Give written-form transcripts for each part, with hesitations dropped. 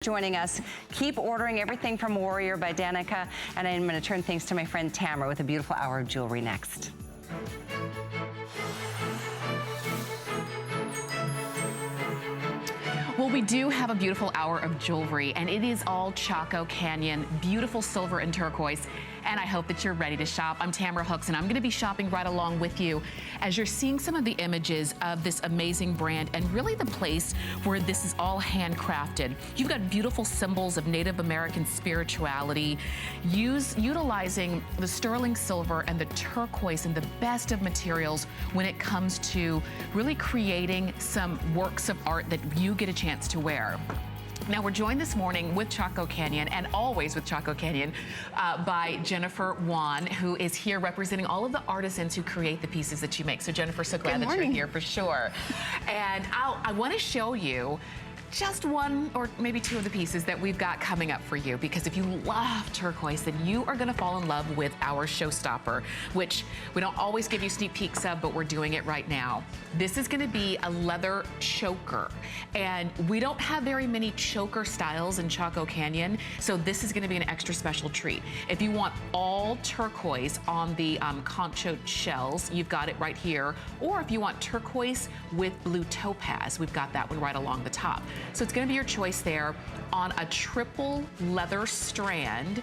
Joining us. Keep ordering everything from Warrior by Danica, and I'm going to turn things to my friend Tamara with a beautiful hour of jewelry next. Well, we do have a beautiful hour of jewelry, and it is all Chaco Canyon, beautiful silver and turquoise, and I hope that you're ready to shop. I'm Tamara Hooks, and I'm gonna be shopping right along with you as you're seeing some of the images of this amazing brand and really the place where this is all handcrafted. You've got beautiful symbols of Native American spirituality, utilizing the sterling silver and the turquoise and the best of materials when it comes to really creating some works of art that you get a chance to wear. Now, we're joined this morning with Chaco Canyon, and always with Chaco Canyon, by Jennifer Wan, who is here representing all of the artisans who create the pieces that you make. So Jennifer, so glad that you're here for sure. And I want to show you just one or maybe two of the pieces that we've got coming up for you, because if you love turquoise, then you are going to fall in love with our Showstopper, which we don't always give you sneak peeks of, but we're doing it right now. This is going to be a leather choker, and we don't have very many choker styles in Chaco Canyon, so this is going to be an extra special treat. If you want all turquoise on the concho shells, you've got it right here, or if you want turquoise with blue topaz, we've got that one right along the top. So it's going to be your choice there on a triple leather strand,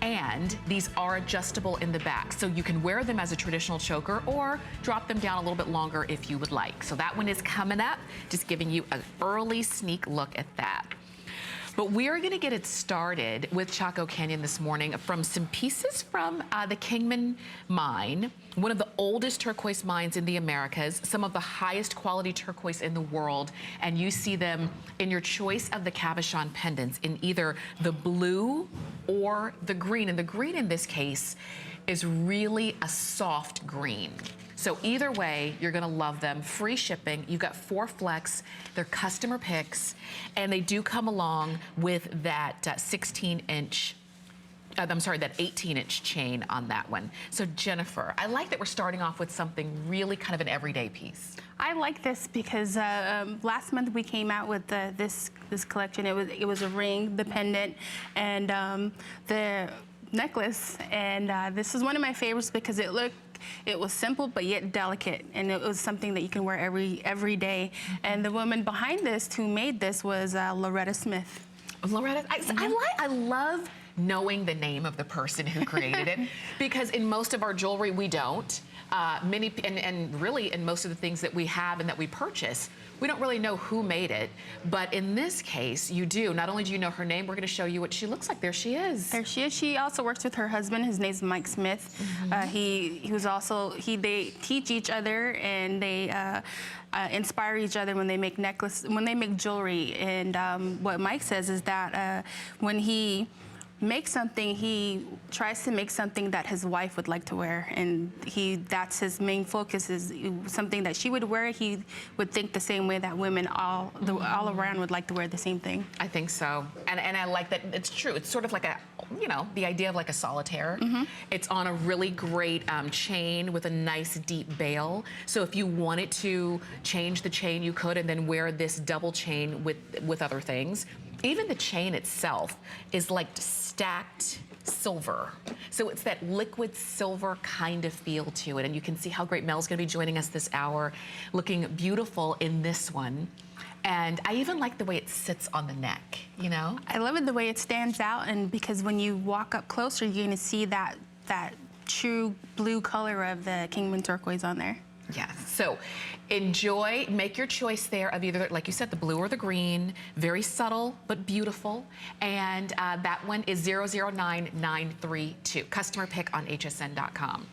and these are adjustable in the back. So you can wear them as a traditional choker or drop them down a little bit longer if you would like. So that one is coming up, just giving you an early sneak look at that. But we're gonna get it started with Chaco Canyon this morning from some pieces from the Kingman mine, one of the oldest turquoise mines in the Americas, some of the highest quality turquoise in the world, and you see them in your choice of the cabochon pendants in either the blue or the green. And the green in this case is really a soft green. So either way, you're gonna love them. Free shipping, you've got 4 flex, they're customer picks, and they do come along with that 16-inch, I'm sorry, that 18-inch chain on that one. So Jennifer, I like that we're starting off with something really kind of an everyday piece. I like this because last month we came out with this collection. It was a ring, the pendant, and the necklace, and this is one of my favorites because it was simple but yet delicate, and it was something that you can wear every day. And the woman behind this who made this was Loretta Smith. Loretta, I love knowing the name of the person who created it, because in most of our jewelry we don't. And really in most of the things that we have and that we purchase, we don't really know who made it. But in this case, you do. Not only do you know her name, we're going to show you what she looks like. There she is. There she is. She also works with her husband. His name's Mike Smith. They teach each other, and they inspire each other when they make jewelry. And what Mike says is that when he makes something, he tries to make something that his wife would like to wear, and that's his main focus, is something that she would wear. He would think the same way that women all around would like to wear the same thing. I think so, and I like that. It's true. It's sort of like a, the idea of like a solitaire. It's on a really great chain with a nice deep bail. So if you wanted to change the chain, you could, and then wear this double chain with other things. Even the chain itself is like stacked silver. So it's that liquid silver kind of feel to it. And you can see how great Mel's gonna be joining us this hour, looking beautiful in this one. And I even like the way it sits on the neck, I love it the way it stands out, and because when you walk up closer, you're gonna see that true blue color of the Kingman turquoise on there. Yes, so enjoy, make your choice there of either, like you said, the blue or the green. Very subtle, but beautiful. And that one is 009932, customer pick on hsn.com.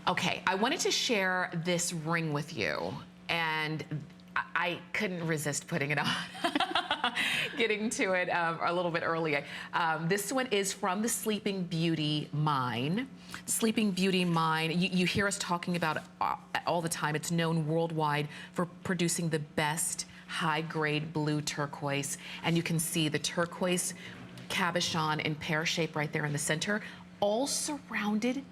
Okay, I wanted to share this ring with you, and I couldn't resist putting it on. Getting to it a little bit earlier. This one is from the Sleeping Beauty mine. Sleeping Beauty mine, you hear us talking about it all the time. It's known worldwide for producing the best high-grade blue turquoise. And you can see the turquoise cabochon in pear shape right there in the center, all surrounded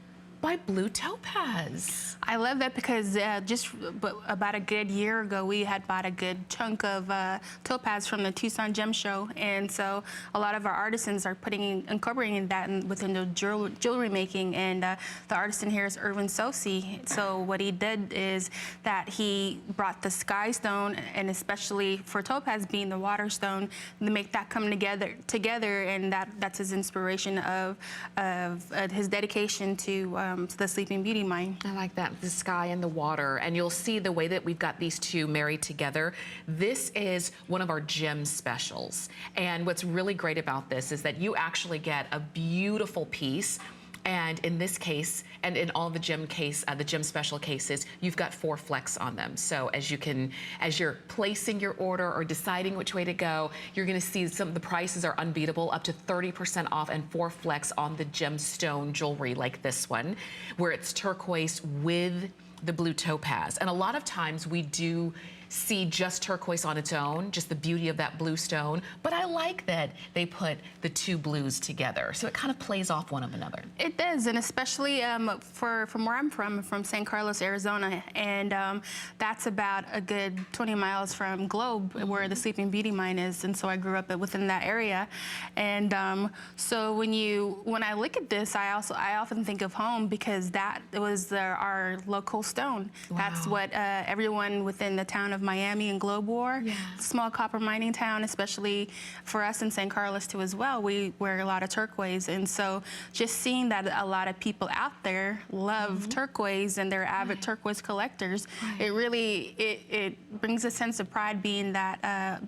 by blue topaz. I love that because just about a good year ago, we had bought a good chunk of topaz from the Tucson Gem Show. And so a lot of our artisans are incorporating that within the jewelry making. And the artisan here is Irvin Sosi. So what he did is that he brought the sky stone, and especially for topaz being the water stone, to make that come together. And that's his inspiration of his dedication to the Sleeping Beauty mine. I like that, the sky and the water. And you'll see the way that we've got these two married together. This is one of our gem specials. And what's really great about this is that you actually get a beautiful piece. And in this case, and in all the gem special cases, you've got 4 flecks on them. So as you're placing your order or deciding which way to go, you're gonna see some of the prices are unbeatable, up to 30% off and 4 flecks on the gemstone jewelry like this one, where it's turquoise with the blue topaz. And a lot of times we do see just turquoise on its own, just the beauty of that blue stone. But I like that they put the 2 blues together. So it kind of plays off one of another. It does, and especially from where I'm from San Carlos, Arizona. And that's about a good 20 miles from Globe, where the Sleeping Beauty mine is. And so I grew up within that area. And so when I look at this, I often think of home, because that was our local stone. Wow. That's what everyone within the town of Miami and Globe wore. Yeah. Small copper mining town, especially for us in San Carlos too as well. We wear a lot of turquoise, and so just seeing that a lot of people out there love turquoise and they're avid turquoise collectors, it really it brings a sense of pride, being that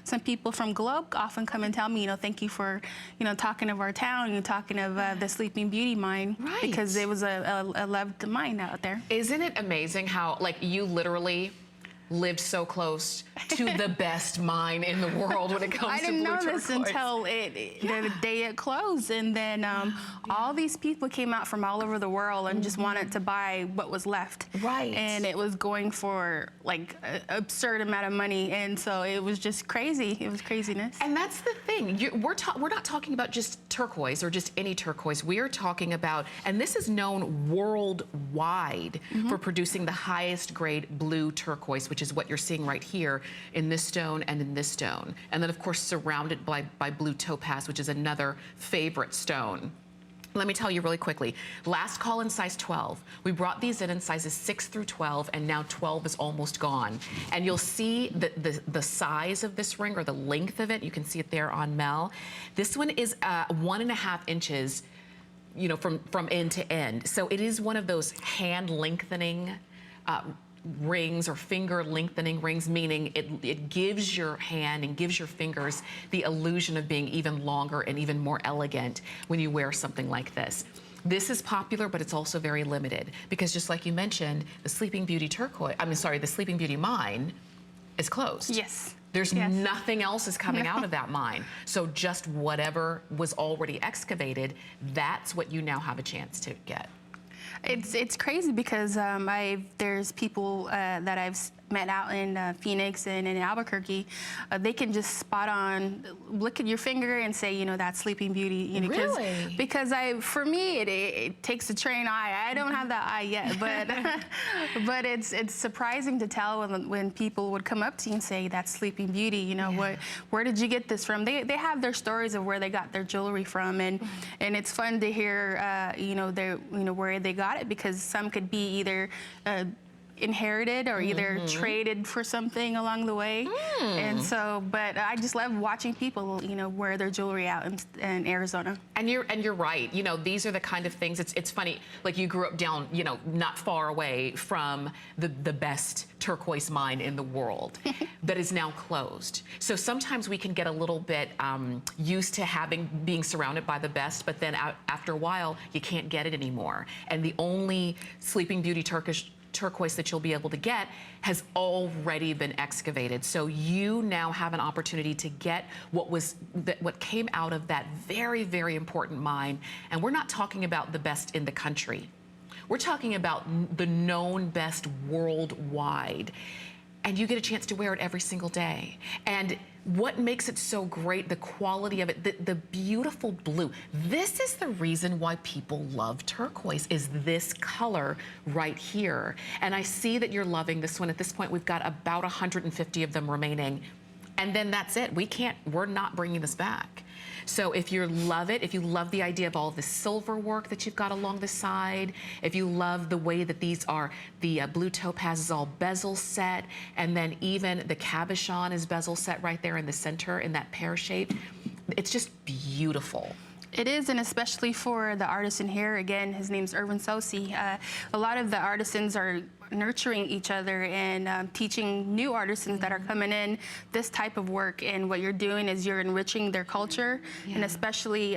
some people from Globe often come and tell me, thank you for, talking of our town, talking of the Sleeping Beauty mine, because it was a loved mine out there. Isn't it amazing how, like, you literally lived so close to the best mine in the world when it comes to blue turquoise? I didn't know this until the day it closed, and then all these people came out from all over the world and just wanted to buy what was left. Right. And it was going for like an absurd amount of money, and so it was just crazy. It was craziness. And that's the thing. We're not talking about just turquoise or just any turquoise. We are talking about, and this is known worldwide for producing the highest grade blue turquoise, which is what you're seeing right here in this stone and in this stone. And then, of course, surrounded by blue topaz, which is another favorite stone. Let me tell you really quickly, last call in size 12. We brought these in sizes 6 through 12, and now 12 is almost gone. And you'll see the size of this ring, or the length of it. You can see it there on Mel. This one is 1.5 inches, from end to end. So it is one of those hand lengthening rings, or finger lengthening rings, meaning it gives your hand and gives your fingers the illusion of being even longer and even more elegant when you wear something like this. This is popular, but it's also very limited, because just like you mentioned, the Sleeping Beauty the Sleeping Beauty mine is closed. Yes. There's nothing else is coming out of that mine. So just whatever was already excavated, that's what you now have a chance to get. It's crazy, because there's people that I've met out in Phoenix and in Albuquerque. They can just spot on, look at your finger and say, that's Sleeping Beauty. Really? Because for me, it takes a trained eye. I don't have that eye yet, but but it's surprising to tell when people would come up to you and say, that's Sleeping Beauty. Where did you get this from? They have their stories of where they got their jewelry from, and it's fun to hear where they got it, because some could be either inherited or either traded for something along the way. And so, but I just love watching people, wear their jewelry out in Arizona. And you're right. These are the kind of things. It's funny. Like, you grew up down, not far away from the best turquoise mine in the world that is now closed. So sometimes we can get a little bit used to being surrounded by the best, but then after a while, you can't get it anymore. And the only Sleeping Beauty turquoise that you'll be able to get has already been excavated. So you now have an opportunity to get what came out of that very, very important mine. And we're not talking about the best in the country. We're talking about the known best worldwide. And you get a chance to wear it every single day. And what makes it so great, the quality of it, the beautiful blue. This is the reason why people love turquoise, is this color right here. And I see that you're loving this one. At this point, we've got about 150 of them remaining. And then that's it. We're not bringing this back. So if you love it, if you love the idea of all the silver work that you've got along the side, if you love the way that these are, the blue topaz is all bezel set, and then even the cabochon is bezel set right there in the center in that pear shape, it's just beautiful. It is, and especially for the artisan here. Again, his name's Irvin Sosi. A lot of the artisans are nurturing each other and teaching new artisans that are coming in this type of work. And what you're doing is you're enriching their culture, and especially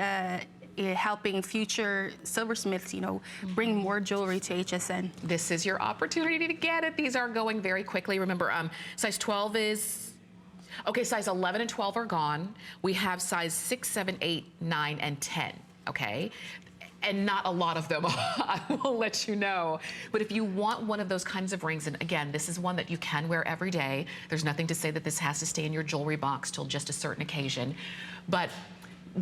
helping future silversmiths, you know, bring more jewelry to HSN. This is your opportunity to get it. These are going very quickly. Remember, size 12 is... Okay, size 11 and 12 are gone. We have size 6, 7, 8, 9, and 10, okay? And not a lot of them, I will let you know. But if you want one of those kinds of rings, and again, this is one that you can wear every day. There's nothing to say that this has to stay in your jewelry box till just a certain occasion. But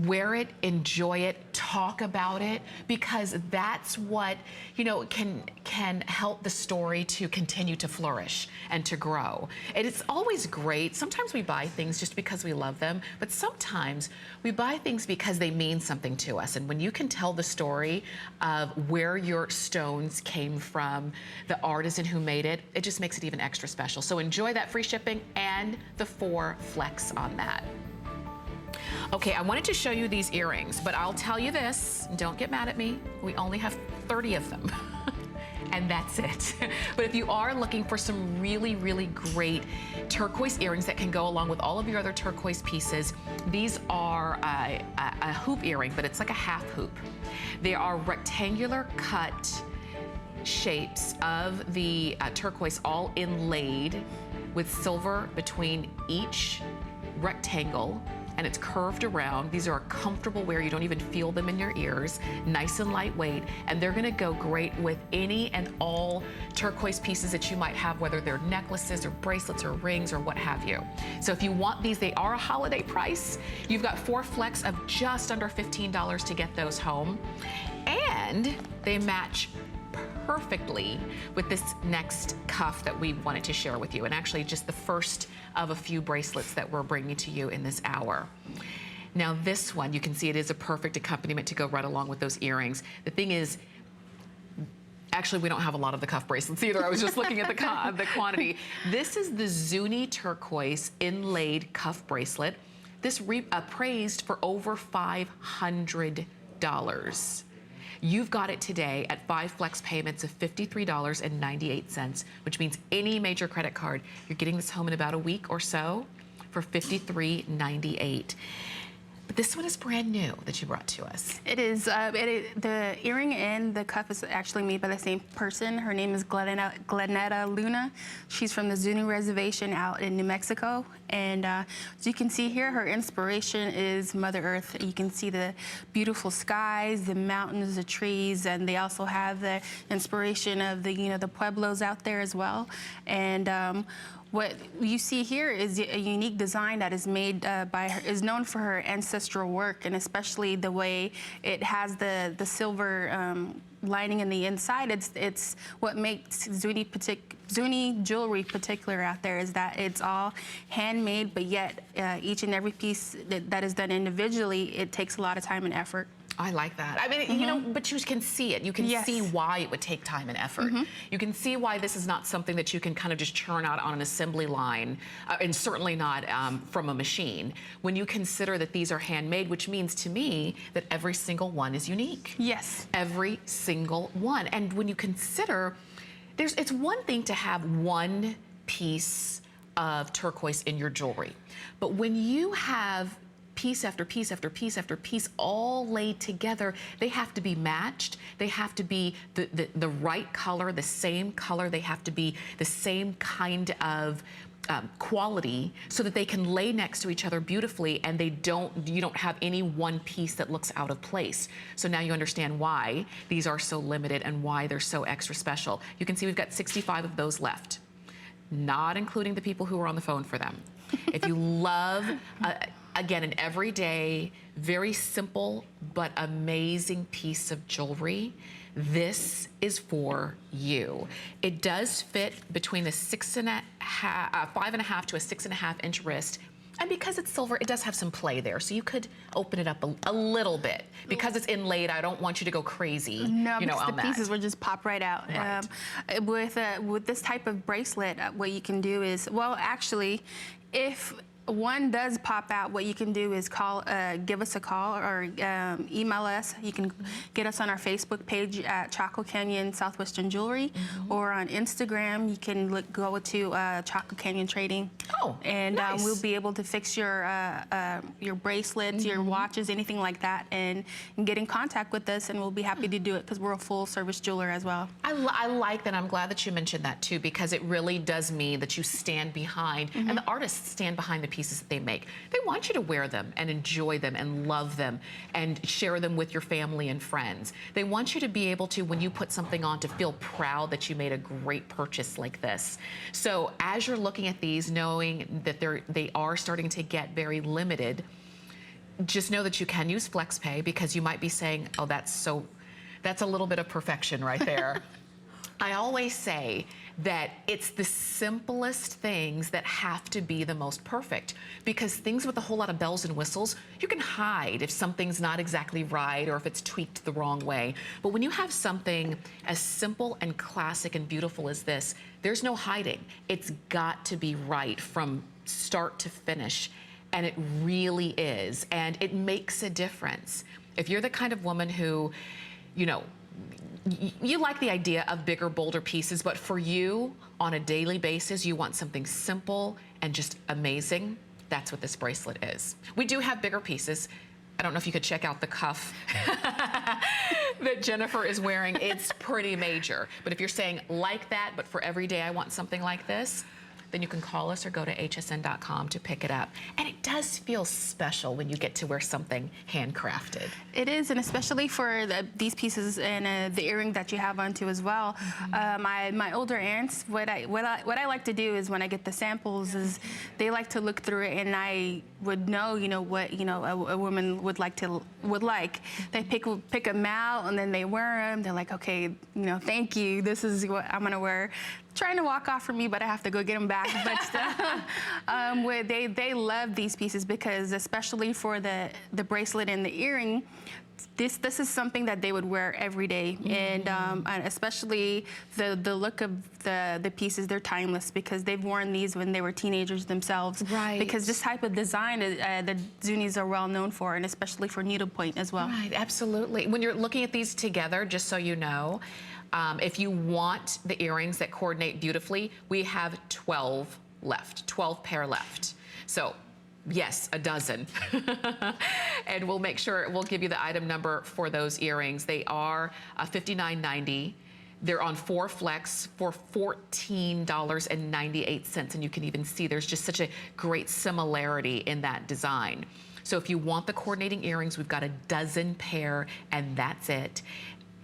wear it, enjoy it, talk about it, because that's what, you know, can help the story to continue to flourish and to grow. And it's always great. Sometimes we buy things just because we love them, but sometimes we buy things because they mean something to us. And when you can tell the story of where your stones came from, the artisan who made it, it just makes it even extra special. So enjoy that free shipping and the 4 flex on that. Okay, I wanted to show you these earrings, but I'll tell you this, don't get mad at me, we only have 30 of them. And that's it. But if you are looking for some really, really great turquoise earrings that can go along with all of your other turquoise pieces, these are a hoop earring, but it's like a half hoop. They are rectangular cut shapes of the turquoise, all inlaid with silver between each rectangle, and it's curved around. These are a comfortable wear. You don't even feel them in your ears. Nice and lightweight, and they're gonna go great with any and all turquoise pieces that you might have, whether they're necklaces or bracelets or rings or what have you. So if you want these, they are a holiday price. You've got 4 flex of just under $15 to get those home, and they match perfectly with this next cuff that we wanted to share with you, and actually just the first of a few bracelets that we're bringing to you in this hour. Now this one, you can see it is a perfect accompaniment to go right along with those earrings. The thing is, actually we don't have a lot of the cuff bracelets either. I was just looking at the quantity. This is the Zuni turquoise inlaid cuff bracelet. This appraised for over $500. You've got it today at 5 flex payments of $53.98, which means any major credit card, you're getting this home in about a week or so for $53.98. But this one is brand new that you brought to us. It is. The earring and the cuff is actually made by the same person. Her name is Glenetta Luna. She's from the Zuni Reservation out in New Mexico. And as you can see here, her inspiration is Mother Earth. You can see the beautiful skies, the mountains, the trees, and they also have the inspiration of the, you know, the pueblos out there as well. And what you see here is a unique design that is made by her, is known for her ancestral work, and especially the way it has the silver lining in the inside. It's what makes Zuni jewelry particular out there, is that it's all handmade, but yet each and every piece that is done individually, it takes a lot of time and effort. I like that. I mean, you know, but you can see it. You can see why it would take time and effort. You can see why this is not something that you can kind of just churn out on an assembly line, and certainly not from a machine. When you consider that these are handmade, which means to me that every single one is unique. Yes. Every single one. And when you consider, it's one thing to have one piece of turquoise in your jewelry, but when you have piece after piece after piece after piece all laid together, they have to be matched. They have to be the right color, the same color. They have to be the same kind of quality, so that they can lay next to each other beautifully, and you don't have any one piece that looks out of place. So now you understand why these are so limited and why they're so extra special. You can see we've got 65 of those left, not including the people who are on the phone for them. If you love, again, an everyday, very simple but amazing piece of jewelry, this is for you. It does fit between the 5.5 to a 6.5 inch wrist. And because it's silver, it does have some play there. So you could open it up a little bit. Because it's inlaid, I don't want you to go crazy. No, you know, because the that. pieces will just pop right out. Right. With this type of bracelet, what you can do is, well, actually, if one does pop out, what you can do is give us a call or email us. You can get us on our Facebook page at Chaco Canyon Southwestern Jewelry, or on Instagram, you can go to Chaco Canyon Trading. Oh, and nice. we'll be able to fix your bracelets, your watches, anything like that, and get in contact with us, and we'll be happy to do it because we're a full-service jeweler as well. I like that. I'm glad that you mentioned that too, because it really does mean that you stand behind, and the artists stand behind the pieces that they make. They want you to wear them and enjoy them and love them and share them with your family and friends. They want you to be able to, when you put something on, to feel proud that you made a great purchase like this. So as you're looking at these, knowing that they are starting to get very limited, just know that you can use FlexPay, because you might be saying, oh, that's a little bit of perfection right there. I always say that it's the simplest things that have to be the most perfect, because things with a whole lot of bells and whistles, you can hide if something's not exactly right or if it's tweaked the wrong way. But when you have something as simple and classic and beautiful as this, there's no hiding. It's got to be right from start to finish, and it really is, and it makes a difference. If you're the kind of woman who, you know, you like the idea of bigger, bolder pieces, but for you, on a daily basis, you want something simple and just amazing. That's what this bracelet is. We do have bigger pieces. I don't know if you could check out the cuff that Jennifer is wearing. It's pretty major. But if you're saying like that, but for every day I want something like this, then you can call us or go to hsn.com to pick it up. And it does feel special when you get to wear something handcrafted. It is, and especially for these pieces and the earring that you have on too as well. My older aunts, what I like to do is when I get the samples is they like to look through it, and I would know, what a woman would like. They pick them out and then they wear them. They're like, okay, thank you. This is what I'm gonna wear. Trying to walk off from me, but I have to go get them back. But they love these pieces because, especially for the bracelet and the earring, this is something that they would wear every day, and especially the look of the pieces. They're timeless because they've worn these when they were teenagers themselves. Right. Because this type of design, the Zunis are well known for, and especially for needlepoint as well. Right, absolutely. When you're looking at these together, just so you know, if you want the earrings that coordinate beautifully, we have 12 left, 12 pair left. So yes, a dozen. And we'll make sure, we'll give you the item number for those earrings. They are $59.90. They're on 4 flex for $14.98. And you can even see there's just such a great similarity in that design. So if you want the coordinating earrings, we've got a dozen pair, and that's it.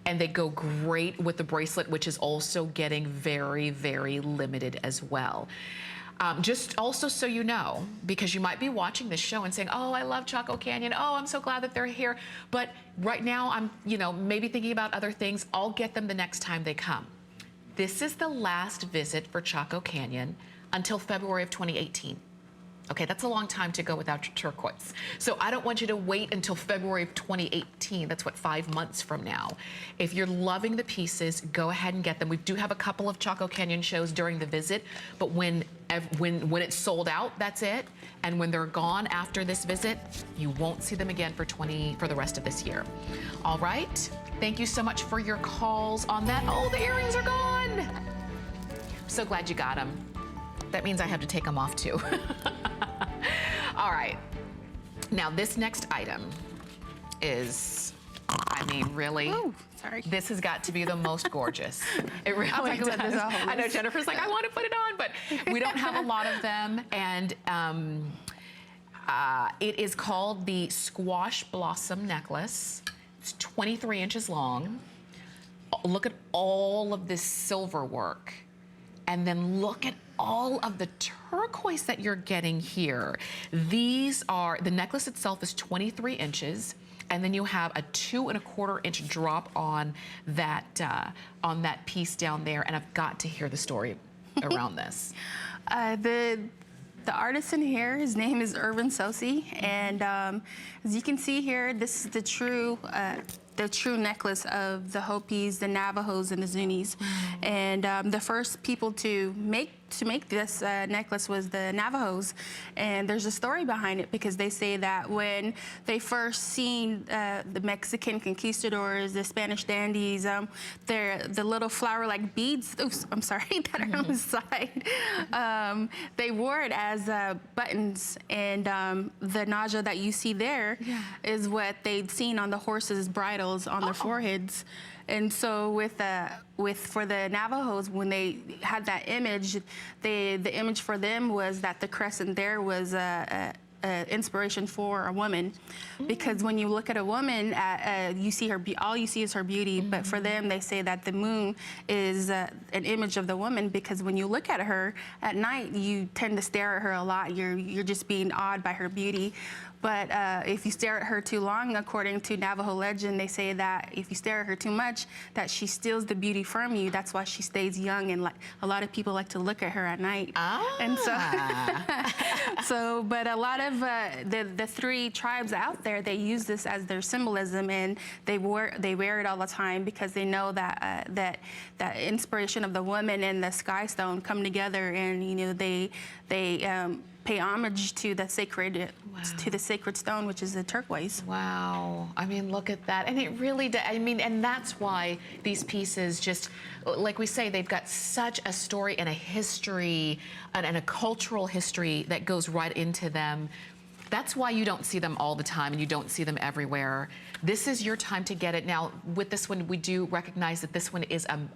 And they go great with the bracelet, which is also getting very, very limited as well. Just also so you know, because you might be watching this show and saying, oh, I love Chaco Canyon. Oh, I'm so glad that they're here. But right now I'm, maybe thinking about other things. I'll get them the next time they come. This is the last visit for Chaco Canyon until February of 2018. Okay, that's a long time to go without your turquoise. So I don't want you to wait until February of 2018. That's what, 5 months from now. If you're loving the pieces, go ahead and get them. We do have a couple of Chaco Canyon shows during the visit, but when it's sold out, that's it. And when they're gone after this visit, you won't see them again for the rest of this year. All right, thank you so much for your calls on that. Oh, the earrings are gone. So glad you got them. That means I have to take them off too. All right, now this next item is, really, ooh, sorry. This has got to be the most gorgeous. It really does. I know Jennifer's like, I want to put it on, but we don't have a lot of them. And it is called the Squash Blossom Necklace. It's 23 inches long. Look at all of this silver work. And then look at all of the turquoise that you're getting here, these are, the necklace itself is 23 inches. And then you have a 2¼ inch drop on that piece down there. And I've got to hear the story around this. The artisan here, his name is Irvin Sosi, and as you can see here, this is the true necklace of the Hopis, the Navajos, and the Zunis. And the first people to make this necklace was the Navajos, and there's a story behind it because they say that when they first seen the Mexican conquistadors, the Spanish dandies, the little flower-like beads, I'm sorry, that are on the side, they wore it as buttons, and the naja that you see there is what they'd seen on the horses' bridles on their foreheads. And so for the Navajos, when they had that image, the image for them was that the crescent there was inspiration for a woman, because when you look at a woman, you see her. All you see is her beauty. But for them, they say that the moon is an image of the woman, because when you look at her at night, you tend to stare at her a lot. You're just being awed by her beauty. But if you stare at her too long, according to Navajo legend, they say that if you stare at her too much, that she steals the beauty from you. That's why she stays young, and a lot of people like to look at her at night. And so, but a lot of the three tribes out there, they use this as their symbolism, and they wear it all the time because they know that that inspiration of the woman and the sky stone come together, and they pay homage to the sacred stone, which is the turquoise. Wow. I mean, look at that. And it really, I mean, and that's why these pieces just, like we say, they've got such a story and a history and a cultural history that goes right into them. That's why you don't see them all the time and you don't see them everywhere. This is your time to get it. Now, with this one, we do recognize that this one is an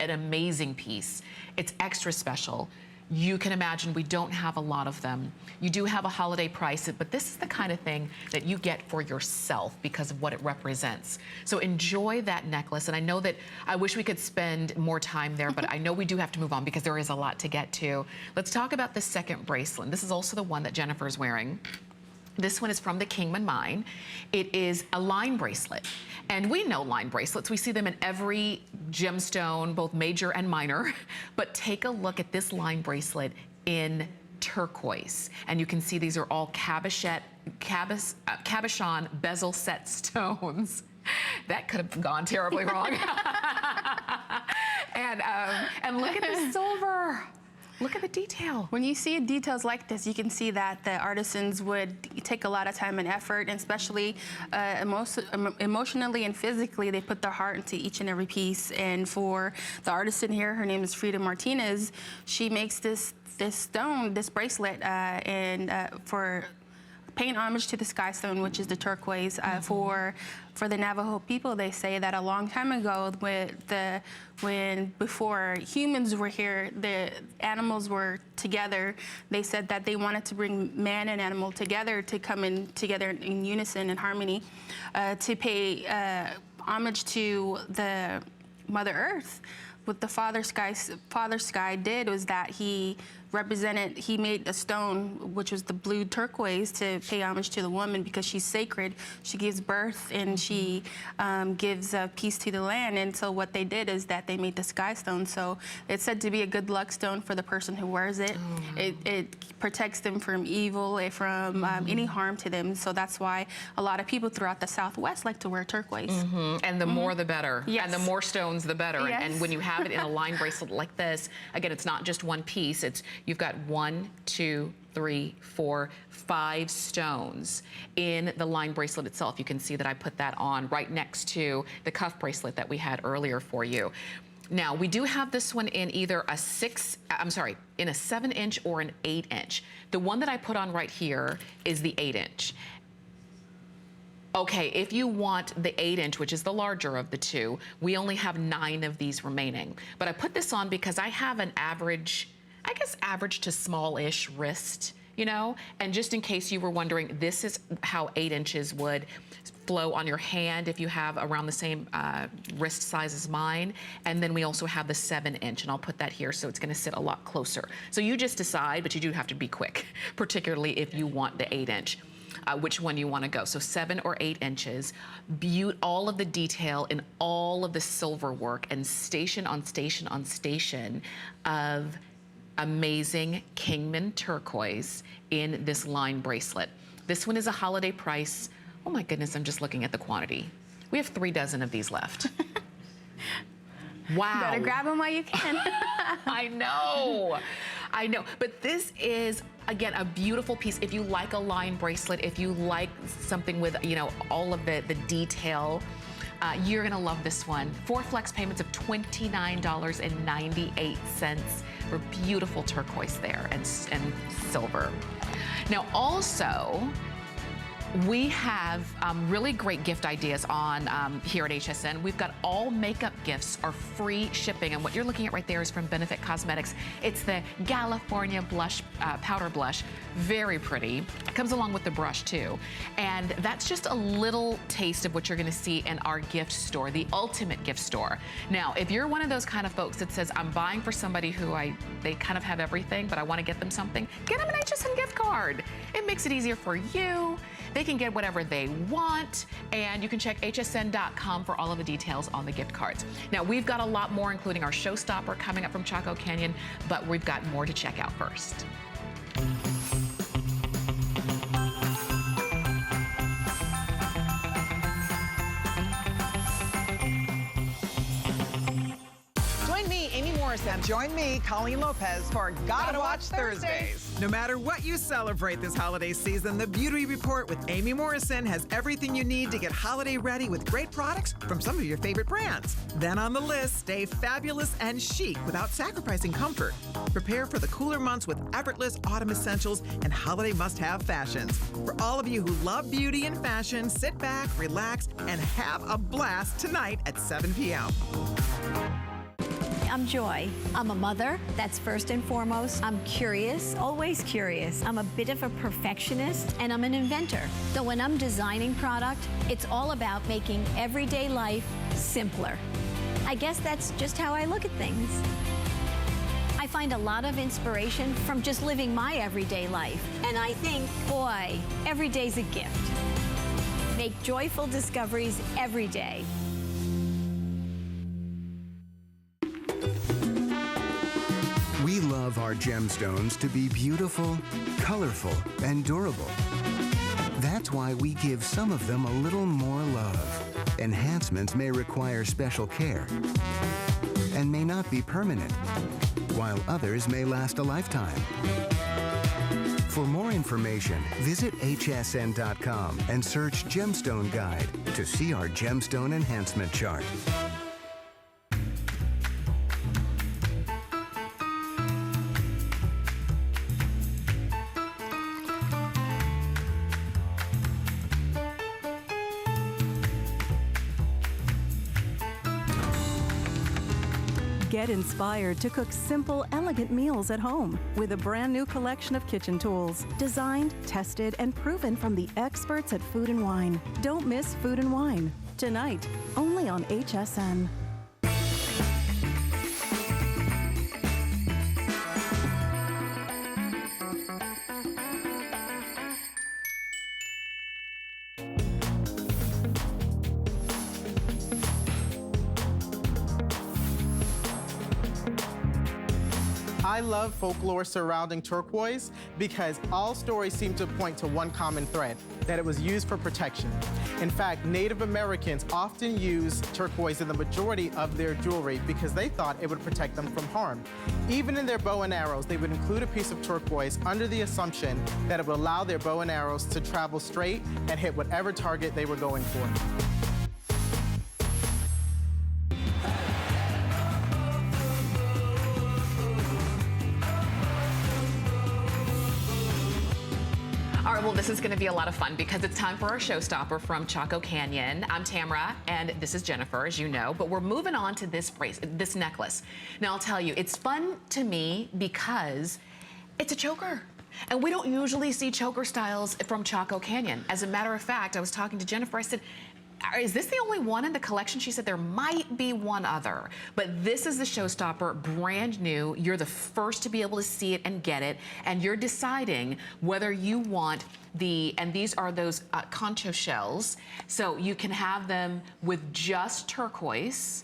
amazing piece. It's extra special. You can imagine we don't have a lot of them. You do have a holiday price, but this is the kind of thing that you get for yourself because of what it represents. So enjoy that necklace. And I know that I wish we could spend more time there, but I know we do have to move on because there is a lot to get to. Let's talk about the second bracelet. This is also the one that Jennifer is wearing. This one is from the Kingman mine. It is a line bracelet. And we know line bracelets. We see them in every gemstone, both major and minor. But take a look at this line bracelet in turquoise. And you can see these are all cabochon bezel set stones. That could have gone terribly wrong. And look at the silver. Look at the detail. When you see details like this, you can see that the artisans would take a lot of time and effort, and especially emotionally and physically, they put their heart into each and every piece. And for the artisan here, her name is Frida Martinez, she makes this stone, this bracelet, for paying homage to the sky stone, which is the turquoise. For the Navajo people, they say that a long time ago, before humans were here, the animals were together. They said that they wanted to bring man and animal together to come in together in unison and harmony, to pay homage to the Mother Earth. What the Father Sky did was that he made a stone, which was the blue turquoise, to pay homage to the woman because she's sacred. She gives birth and she gives peace to the land. And so what they did is that they made the sky stone. So it's said to be a good luck stone for the person who wears it. It protects them from evil, from any harm to them. So that's why a lot of people throughout the Southwest like to wear turquoise. And the more the better. Yes. And the more stones the better. Yes. And when you have it in a line bracelet like this, again, it's not just one piece. You've got 1, 2, 3, 4, 5 stones in the line bracelet itself. You can see that I put that on right next to the cuff bracelet that we had earlier for you. Now, we do have this one in either a 7-inch or an 8-inch. The one that I put on right here is the 8-inch. Okay, if you want the 8-inch, which is the larger of the two, we only have 9 of these remaining. But I put this on because I have an average, I guess average to small-ish wrist. you know? And just in case you were wondering, this is how 8 inches would flow on your hand if you have around the same wrist size as mine. And then we also have the 7-inch, and I'll put that here so it's gonna sit a lot closer. So you just decide, but you do have to be quick, particularly if you want the 8-inch. Which one you want to go. So 7 or 8 inches, all of the detail in all of the silver work, and station on station on station of amazing Kingman turquoise in this line bracelet. This one is a holiday price. Oh my goodness, I'm just looking at the quantity. We have 3 dozen of these left. Wow. Better grab them while you can. I know. I know, but this is, again, a beautiful piece. If you like a line bracelet, if you like something with, you know, all of the detail, you're gonna love this one. 4 flex payments of $29.98 for beautiful turquoise there and silver. Now also, we have really great gift ideas on here at HSN. We've got all makeup gifts are free shipping, and what you're looking at right there is from Benefit Cosmetics. It's the California blush, powder blush, very pretty. It comes along with the brush too, and that's just a little taste of what you're gonna see in our gift store, the ultimate gift store. Now, if you're one of those kind of folks that says, I'm buying for somebody who they kind of have everything, but I wanna get them something, get them an HSN gift card. It makes it easier for you. They can get whatever they want, and you can check hsn.com for all of the details on the gift cards. Now, we've got a lot more, including our Showstopper coming up from Chaco Canyon, but we've got more to check out first. And join me, Colleen Lopez, for Gotta Watch Thursdays. No matter what you celebrate this holiday season, the Beauty Report with Amy Morrison has everything you need to get holiday ready with great products from some of your favorite brands. Then on the list, stay fabulous and chic without sacrificing comfort. Prepare for the cooler months with effortless autumn essentials and holiday must-have fashions. For all of you who love beauty and fashion, sit back, relax, and have a blast tonight at 7 p.m. I'm Joy. I'm a mother, that's first and foremost. I'm curious, always curious. I'm a bit of a perfectionist, and I'm an inventor. So when I'm designing product, it's all about making everyday life simpler. I guess that's just how I look at things. I find a lot of inspiration from just living my everyday life. And I think, boy, every day's a gift. Make joyful discoveries every day. We love our gemstones to be beautiful, colorful, and durable. That's why we give some of them a little more love. Enhancements may require special care and may not be permanent, while others may last a lifetime. For more information, visit hsn.com and search Gemstone Guide to see our gemstone enhancement chart. Get inspired to cook simple, elegant meals at home with a brand new collection of kitchen tools, designed, tested, and proven from the experts at Food & Wine. Don't miss Food & Wine, tonight, only on HSN. I love folklore surrounding turquoise because all stories seem to point to one common thread, that it was used for protection. In fact, Native Americans often used turquoise in the majority of their jewelry because they thought it would protect them from harm. Even in their bow and arrows, they would include a piece of turquoise under the assumption that it would allow their bow and arrows to travel straight and hit whatever target they were going for. All right, well, this is going to be a lot of fun because it's time for our Showstopper from Chaco Canyon. I'm Tamara, and this is Jennifer, as you know, but we're moving on to this necklace. Now, I'll tell you, it's fun to me because it's a choker. And we don't usually see choker styles from Chaco Canyon. As a matter of fact, I was talking to Jennifer, I said, is this the only one in the collection? She said there might be one other, but this is the Showstopper, brand new. You're the first to be able to see it and get it, and you're deciding whether you want and these are those concho shells, so you can have them with just turquoise,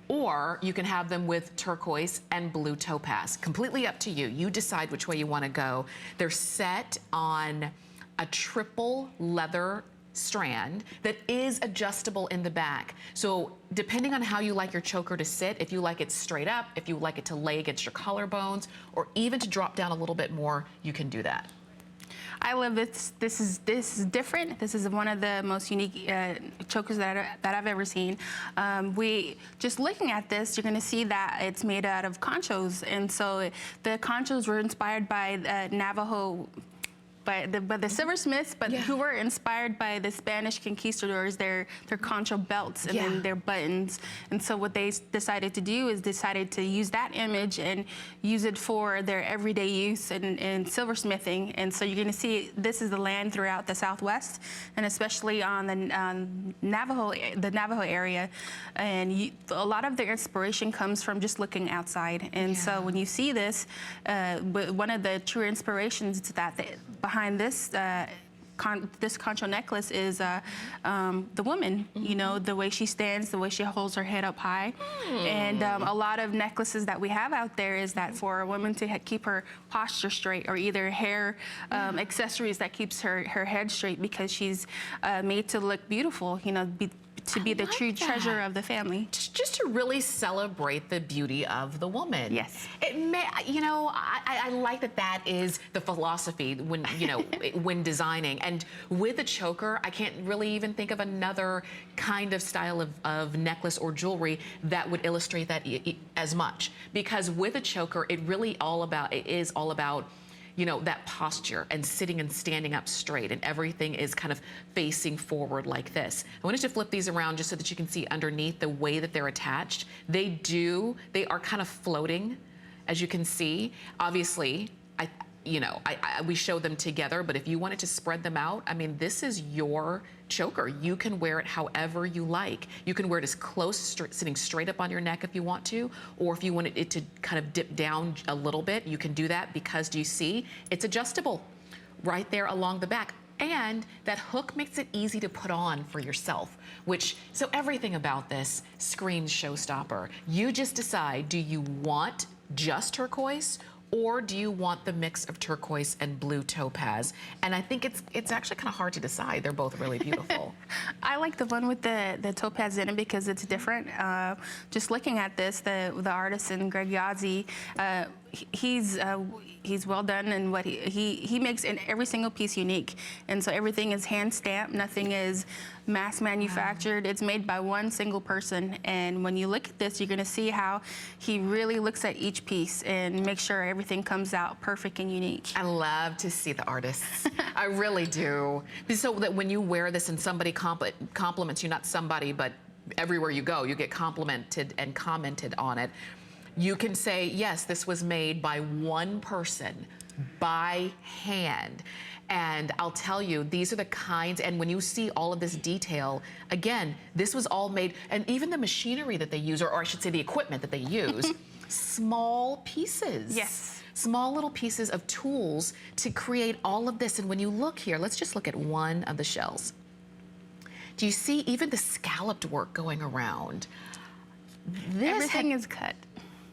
or you can have them with turquoise and blue topaz. Completely up to you. You decide which way you want to go. They're set on a triple leather strand that is adjustable in the back. So depending on how you like your choker to sit, if you like it straight up, if you like it to lay against your collarbones, or even to drop down a litlittle bit more, you can do that. I love this. This is different. This is one of the most unique chokers that I've ever seen. We just looking at this, you're going to see that it's made out of conchos, and so the conchos were inspired by Navajo. By the silversmiths, but who were inspired by the Spanish conquistadors, their concho belts and then their buttons. And so what they decided to do is decided to use that image and use it for their everyday use in silversmithing. And so you're going to see this is the land throughout the Southwest, and especially on the Navajo area. And a lot of their inspiration comes from just looking outside. And so when you see this, one of the true inspirations is that behind this this concho necklace is the woman, you know, the way she stands, the way she holds her head up high. And a lot of necklaces that we have out there is that for a woman to keep her posture straight, or either hair accessories that keeps her head straight, because she's made to look beautiful, you know, to be the true treasure of the family. Just to really celebrate the beauty of the woman. Yes. It may, you know, I like that is the philosophy when, you know, when designing. And with a choker, I can't really even think of another kind of style of necklace or jewelry that would illustrate that as much. Because with a choker, it is all about, you know, that posture and sitting and standing up straight, and everything is kind of facing forward like this. I wanted to flip these around just so that you can see underneath the way that they're attached. They are kind of floating, as you can see. Obviously, we show them together, but if you wanted to spread them out, I mean, this is your choker. You can wear it however you like. You can wear it as close, sitting straight up on your neck if you want to, or if you wanted it to kind of dip down a little bit, you can do that, because do you see? It's adjustable right there along the back. And that hook makes it easy to put on for yourself, so everything about this screams Showstopper. You just decide, do you want just turquoise, or do you want the mix of turquoise and blue topaz? And I think it's actually kind of hard to decide. They're both really beautiful. I like the one with the topaz in it because it's different. Just looking at this, the artisan Greg Yazzie, he's well done, and what he makes in every single piece unique. And so everything is hand stamped, nothing is mass manufactured. It's made by one single person. And when you look at this, you're gonna see how he really looks at each piece and make sure everything comes out perfect and unique. I love to see the artists. I really do. So that when you wear this and somebody compliments you, not somebody, but everywhere you go, you get complimented and commented on it. You can say, yes, this was made by one person, by hand. And I'll tell you, these are the kinds, and when you see all of this detail, again, this was all made, and even the machinery that they use, or I should say the equipment that they use, small pieces. Yes. Small little pieces of tools to create all of this. And when you look here, let's just look at one of the shells. Do you see even the scalloped work going around? Everything is cut.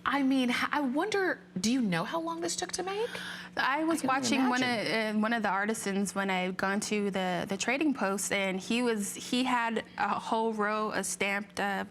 I mean, I wonder, do you know how long this took to make? I was watching one of the artisans when I gone to the trading post, and he had a whole row of stamped. There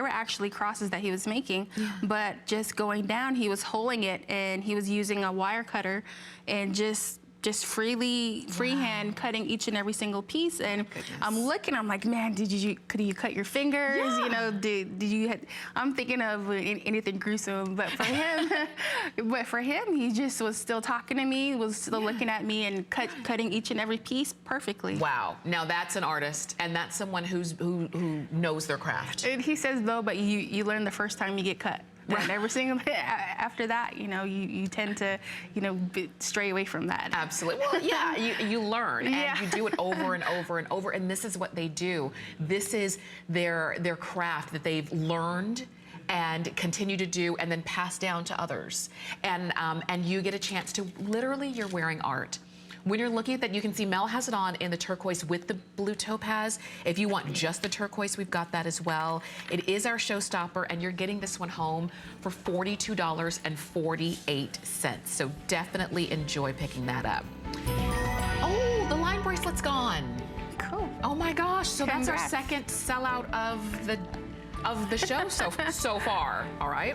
were actually crosses that he was making, but just going down, he was holding it, and he was using a wire cutter, and just freehand cutting each and every single piece. And I'm looking, I'm like, man, could you cut your fingers? Yeah. You know, I'm thinking of anything gruesome, but for him, he just was still talking to me, was still looking at me, and cutting each and every piece perfectly. Wow, now that's an artist, and that's someone who knows their craft. And he says, though, but you learn the first time you get cut. And every single after that, you know, you tend to, you know, stray away from that. Absolutely. Well, yeah, you learn, Yeah. and you do it over and over and over, and this is what they do. This is their craft that they've learned and continue to do, and then pass down to others. And you get a chance to, literally, you're wearing art. When you're looking at that, you can see Mel has it on in the turquoise with the blue topaz. If you want just the turquoise, we've got that as well. It is our showstopper, and you're getting this one home for $42.48. So definitely enjoy picking that up. Oh, the line bracelet's gone. Cool. Oh my gosh, so Congrats. that's our second sellout of the show so far, all right?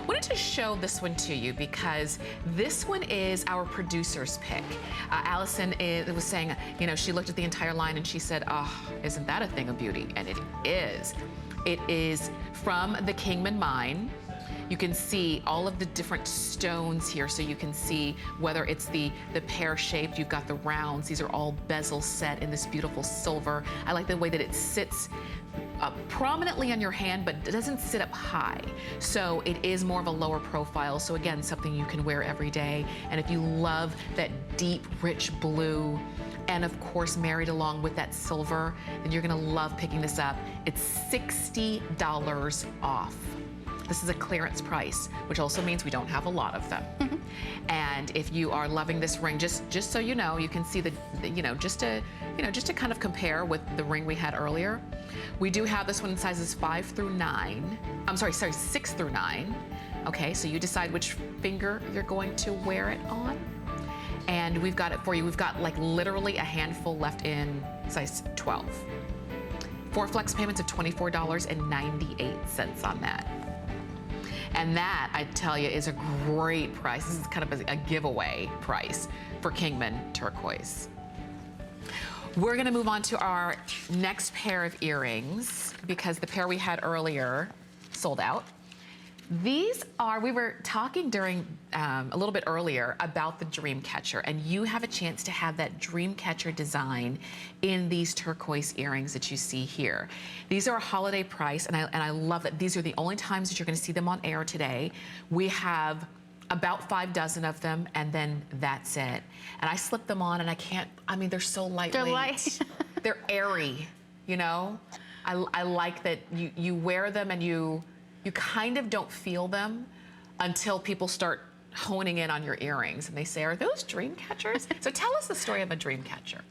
I wanted to show this one to you because this one is our producer's pick. Allison was saying, you know, she looked at the entire line and she said, oh, isn't that a thing of beauty? And it is. It is from the Kingman mine. You can see all of the different stones here, so you can see whether it's the pear-shaped, you've got the rounds. These are all bezel set in this beautiful silver. I like the way that it sits prominently on your hand, but it doesn't sit up high. So it is more of a lower profile. So again, something you can wear every day. And if you love that deep, rich blue, and of course married along with that silver, then you're gonna love picking this up. It's $60 off. This is a clearance price, which also means we don't have a lot of them. And if you are loving this ring, just so you know, you can see the just to kind of compare with the ring we had earlier. We do have this one in sizes 5 through 9. I'm sorry, 6 through 9. Okay, so you decide which finger you're going to wear it on. And we've got it for you. We've got like literally a handful left in size 12. 4 flex payments of $24.98 on that. And that, I tell you, is a great price. This is kind of a giveaway price for Kingman Turquoise. We're gonna move on to our next pair of earrings because the pair we had earlier sold out. These are, we were talking during, a little bit earlier about the Dreamcatcher, and you have a chance to have that Dreamcatcher design in these turquoise earrings that you see here. These are a holiday price, and I love that these are the only times that you're gonna see them on air today. We have about 5 dozen of them, and then that's it. And I slip them on, and I mean, they're so lightweight. They're light. They're airy, you know? I like that you wear them and you kind of don't feel them until people start honing in on your earrings, and they say, are those dream catchers? So tell us the story of a dream catcher.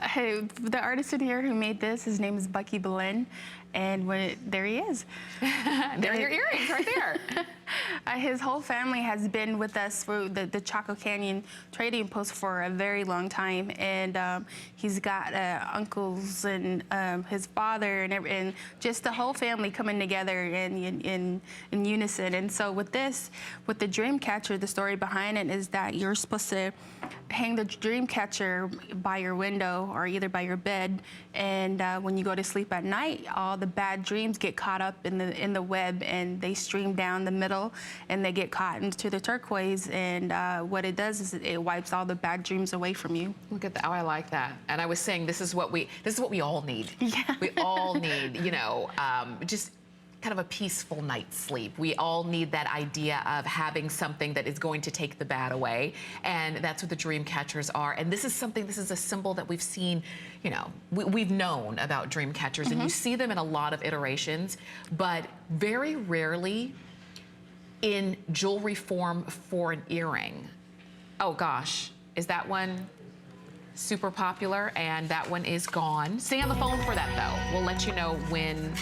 Hey, the artist in here who made this, his name is Bucky Belen, and there he is. There are your earrings right there. His whole family has been with us for the Chaco Canyon trading post for a very long time, and he's got uncles and his father and just the whole family coming together in unison. And so with this, with the Dreamcatcher, the story behind it is that you're supposed to hang the Dreamcatcher by your window or either by your bed, and when you go to sleep at night, all the bad dreams get caught up in the web, and they stream down the middle, and they get caught into the turquoise, and what it does is it wipes all the bad dreams away from you. Look at that. Oh, I like that. And I was saying this is what we all need. Yeah. We all need, you know, just kind of a peaceful night's sleep. We all need that idea of having something that is going to take the bad away, and that's what the dream catchers are. And this is a symbol that we've seen, you know, we've known about dream catchers, and you see them in a lot of iterations, but very rarely in jewelry form for an earring. Oh gosh, is that one super popular? And that one is gone. Stay on the phone for that though. We'll let you know when,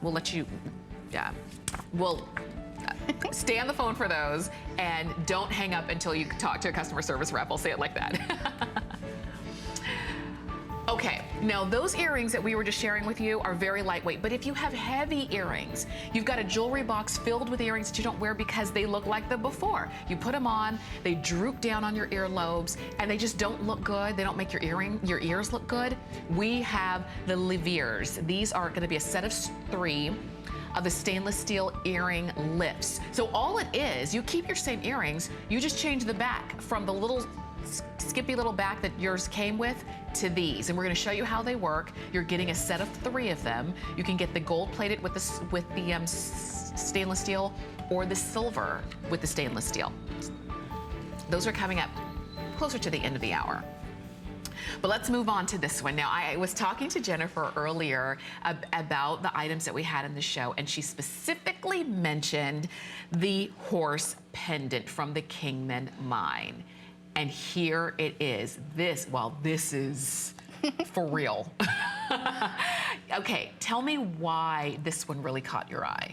we'll stay on the phone for those, and don't hang up until you talk to a customer service rep. I'll say it like that. Okay, now those earrings that we were just sharing with you are very lightweight, but if you have heavy earrings, you've got a jewelry box filled with earrings that you don't wear because they look like the before. You put them on, they droop down on your earlobes, and they just don't look good. They don't make your ears look good. We have the Levears. These are gonna be a set of 3 of the stainless steel earring lips. So all it is, you keep your same earrings, you just change the back from the little skippy little back that yours came with to these, and we're going to show you how they work. You're getting a set of 3 of them. You can get the gold plated with the stainless steel, or the silver with the stainless steel. Those are coming up closer to the end of the hour. But let's move on to this one. Now, I was talking to Jennifer earlier about the items that we had in the show, and she specifically mentioned the horse pendant from the Kingman mine. And here it is. This is for real. Okay, tell me why this one really caught your eye.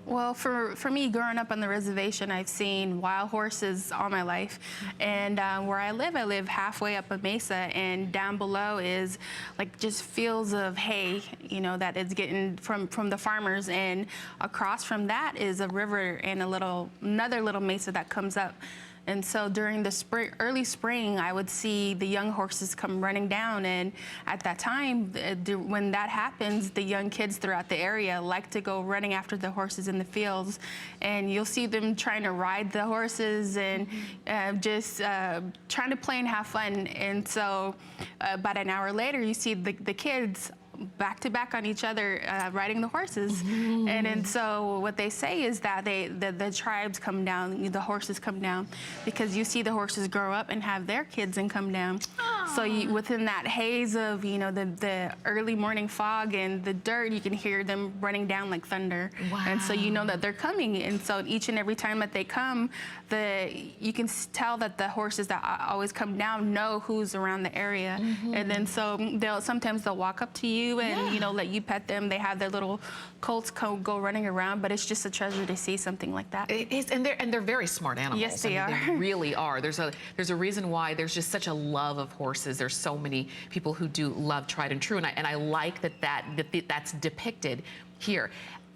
Well, for me, growing up on the reservation, I've seen wild horses all my life. And where I live halfway up a mesa, and down below is like just fields of hay, you know, that is getting from the farmers. And across from that is a river and another little mesa that comes up. And so during the early spring, I would see the young horses come running down. And at that time, when that happens, the young kids throughout the area like to go running after the horses in the fields. And you'll see them trying to ride the horses and just trying to play and have fun. And so about an hour later, you see the kids back to back on each other, riding the horses. And so what they say is that the tribes come down, the horses come down, because you see the horses grow up and have their kids and come down. Aww. So within that haze of, you know, the early morning fog and the dirt, you can hear them running down like thunder. Wow. And so you know that they're coming. And so each and every time that they come, you can tell that the horses that always come down know who's around the area. And then so sometimes they'll walk up to you and you know, let you pet them. They have their little colts go running around, but it's just a treasure to see something like that. It is, and they're very smart animals. Yes, they are. They really are. There's a reason why there's just such a love of horses. There's so many people who do love tried and true, and I like that's depicted here.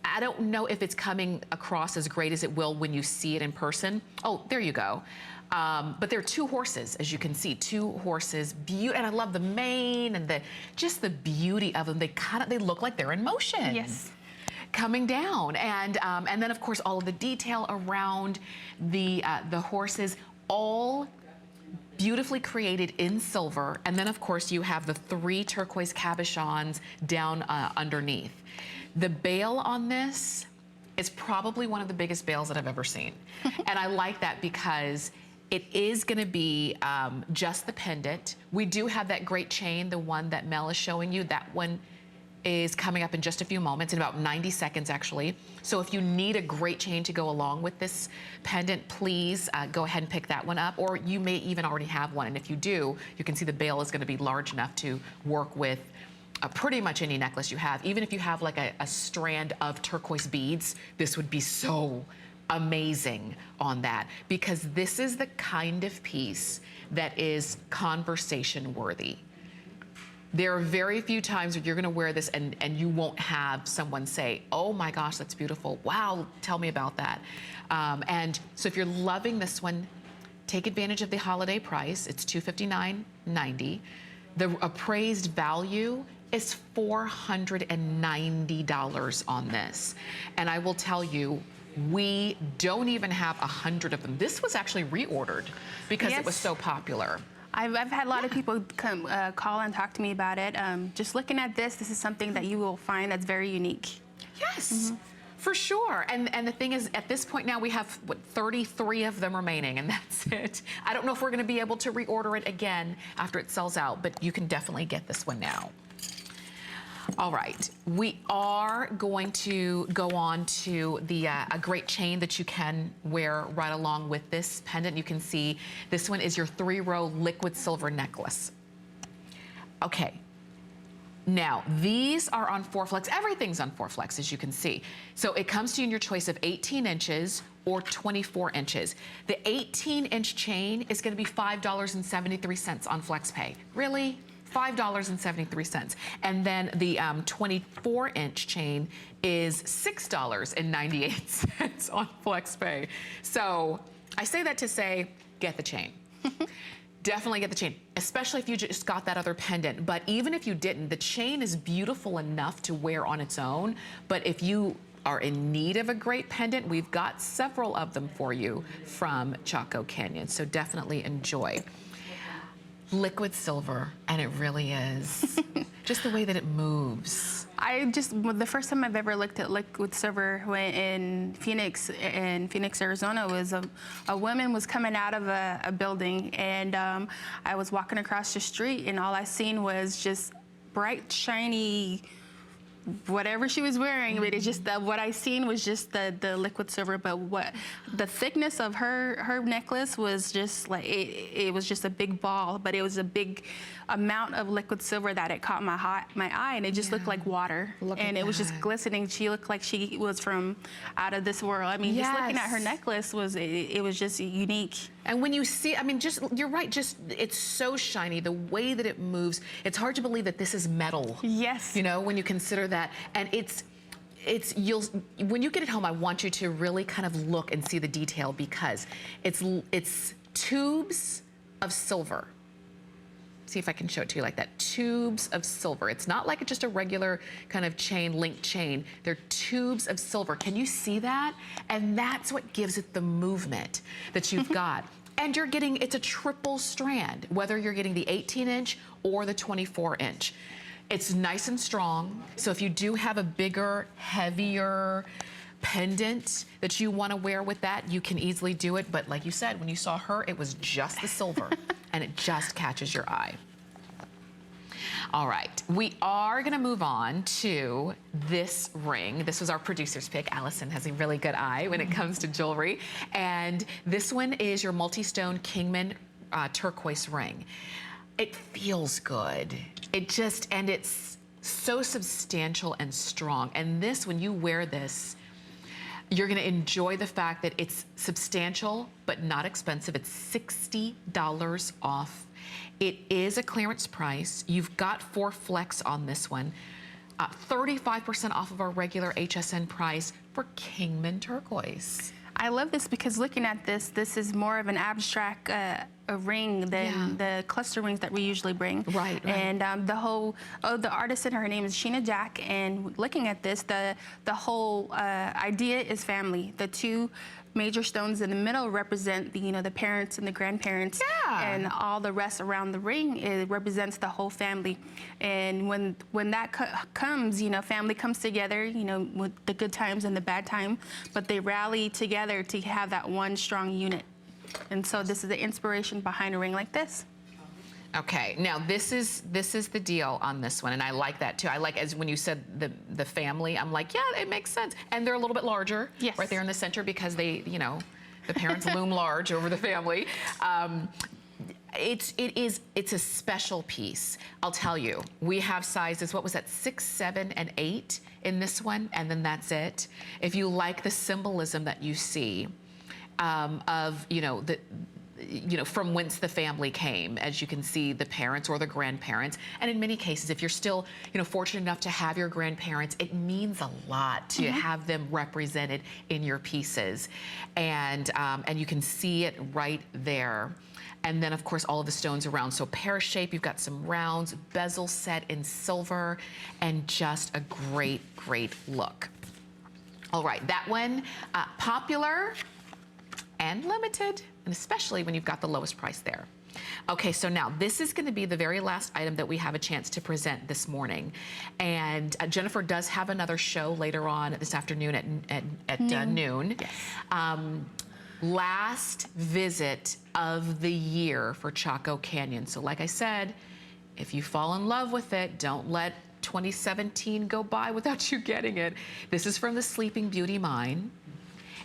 I don't know if it's coming across as great as it will when you see it in person. Oh, there you go. But there are two horses, as you can see, two horses, and I love the mane and just the beauty of them. They look like they're in motion. Yes. Coming down, and then of course all of the detail around the horses, all beautifully created in silver, and then of course you have the 3 turquoise cabochons down underneath. The bail on this is probably one of the biggest bails that I've ever seen, and I like that because it is going to be just the pendant. We do have that great chain, the one that Mel is showing you. That one is coming up in just a few moments, in about 90 seconds actually. So if you need a great chain to go along with this pendant, please go ahead and pick that one up, or you may even already have one. And if you do, you can see the bail is going to be large enough to work with pretty much any necklace you have. Even if you have like a strand of turquoise beads, this would be so amazing on that, because this is the kind of piece that is conversation worthy. There are very few times where you're gonna wear this and you won't have someone say, oh my gosh, that's beautiful. Wow, tell me about that. And so if you're loving this one, take advantage of the holiday price. It's $259.90. The appraised value is $490 on this. And I will tell you, we don't even have 100 of them. This was actually reordered because it was so popular. I've had a lot of people come call and talk to me about it. Just looking at this is something that you will find that's very unique. Yes, for sure. And the thing is, at this point now, we have, 33 of them remaining, and that's it. I don't know if we're gonna be able to reorder it again after it sells out, but you can definitely get this one now. All right, we are going to go on to a great chain that you can wear right along with this pendant. You can see this one is your 3-row liquid silver necklace. Okay, now these are on 4-flex. Everything's on 4-flex, as you can see. So it comes to you in your choice of 18 inches or 24 inches. The 18-inch chain is gonna be $5.73 on FlexPay. Really? $5.73. And then the 24-inch chain is $6.98 on FlexPay. So I say that to say, get the chain. Definitely get the chain, especially if you just got that other pendant. But even if you didn't, the chain is beautiful enough to wear on its own. But if you are in need of a great pendant, we've got several of them for you from Chaco Canyon. So definitely enjoy. Liquid silver, and it really is. Just the way that it moves. The first time I've ever looked at liquid silver in Phoenix, Arizona, was a woman was coming out of a building, and I was walking across the street, and all I seen was just bright, shiny, whatever she was wearing, but it's just what I seen was just the liquid silver. But what the thickness of her necklace was just like it was just a big ball, but it was a big amount of liquid silver that it caught my eye, and it just looked like water, and it was just glistening. She looked like she was from out of this world. I mean, just looking at her necklace was it was just unique. And when you see, I mean, you're right, just it's so shiny, the way that it moves. It's hard to believe that this is metal. Yes. You know, when you consider that, and when you get it home, I want you to really kind of look and see the detail, because it's tubes of silver. See if I can show it to you like that. Tubes of silver. It's not like just a regular kind of linked chain. They're tubes of silver. Can you see that? And that's what gives it the movement that you've got. And you're getting, it's a triple strand, whether you're getting the 18-inch or the 24-inch. It's nice and strong. So if you do have a bigger, heavier pendant that you want to wear with that, you can easily do it. But like you said, when you saw her, it was just the silver and it just catches your eye. All right, we are gonna move on to this ring. This was our producer's pick. Allison has a really good eye when it comes to jewelry. And this one is your multi-stone Kingman turquoise ring. It feels good. And it's so substantial and strong. And this, when you wear this, you're gonna enjoy the fact that it's substantial, but not expensive. It's $60 off. It is a clearance price. You've got 4 flex on this one. 35% off of our regular HSN price for Kingman turquoise. I love this because looking at this is more of an abstract a ring than the cluster rings that we usually bring. Right. And the artist her name is Sheena Jack, and looking at this, the whole idea is family. The 2 major stones in the middle represent the parents and the grandparents, and all the rest around the ring, it represents the whole family. And when that comes, family comes together, with the good times and the bad time, but they rally together to have that one strong unit. And so this is the inspiration behind a ring like this. Okay, now this is the deal on this one, and I like that too. I like, as when you said the family, I'm like, yeah, it makes sense. And they're a little bit larger, right there in the center, because they, the parents loom large over the family. It's a special piece. I'll tell you, we have sizes, what was that, 6, 7, and 8 in this one, and then that's it. If you like the symbolism that you see of, from whence the family came, as you can see, the parents or the grandparents. And in many cases, if you're still, fortunate enough to have your grandparents, it means a lot to have them represented in your pieces. And you can see it right there. And then, of course, all of the stones around. So pear shape, you've got some rounds, bezel set in silver, and just a great, great look. All right, that one, popular and limited, and especially when you've got the lowest price there. Okay, so now this is going to be the very last item that we have a chance to present this morning. And Jennifer does have another show later on this afternoon at noon. Yes. Last visit of the year for Chaco Canyon. So like I said, if you fall in love with it, don't let 2017 go by without you getting it. This is from the Sleeping Beauty Mine.